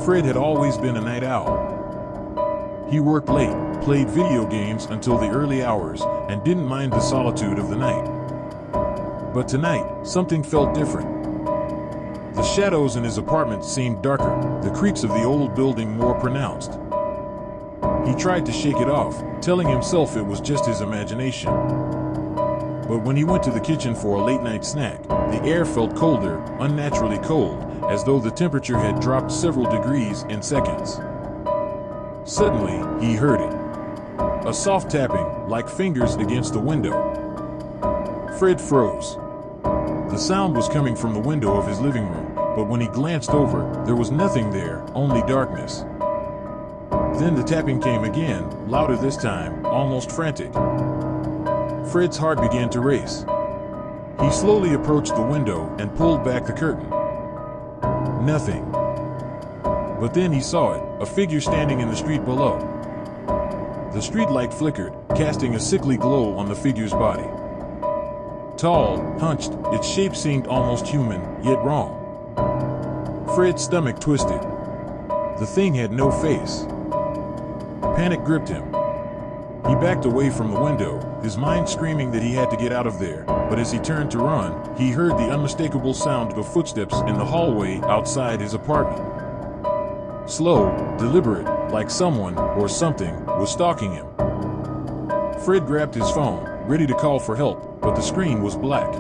Fred had always been a night owl. He worked late, played video games until the early hours, and didn't mind the solitude of the night. But tonight, something felt different. The shadows in his apartment seemed darker, the creaks of the old building more pronounced. He tried to shake it off, telling himself it was just his imagination. But when he went to the kitchen for a late-night snack, the air felt colder, unnaturally cold, as though the temperature had dropped several degrees in seconds. Suddenly, he heard it. A soft tapping, like fingers against the window. Fred froze. The sound was coming from the window of his living room, but when he glanced over, there was nothing there, only darkness. Then the tapping came again, louder this time, almost frantic. Fred's heart began to race. He slowly approached the window and pulled back the curtain. Nothing. But then he saw it, a figure standing in the street below. The street light flickered, casting a sickly glow on the figure's body. Tall, hunched, its shape seemed almost human, yet wrong. Fred's stomach twisted. The thing had no face. Panic gripped him. He backed away from the window, his mind screaming that he had to get out of there, but as he turned to run, he heard the unmistakable sound of footsteps in the hallway outside his apartment. Slow, deliberate, like someone, or something, was stalking him. Fred grabbed his phone, ready to call for help, but the screen was black.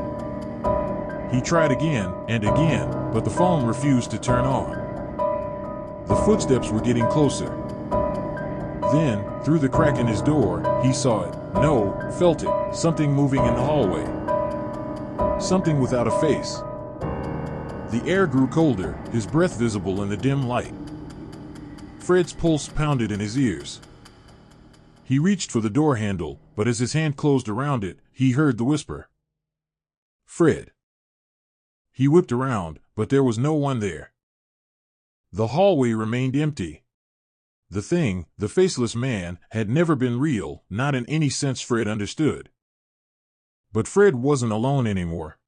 He tried again and again, but the phone refused to turn on. The footsteps were getting closer. Then, through the crack in his door, he saw it, no, felt it, something moving in the hallway. Something without a face. The air grew colder, his breath visible in the dim light. Fred's pulse pounded in his ears. He reached for the door handle, but as his hand closed around it, he heard the whisper. Fred. He whipped around, but there was no one there. The hallway remained empty. The thing, the faceless man, had never been real, not in any sense Fred understood. But Fred wasn't alone anymore.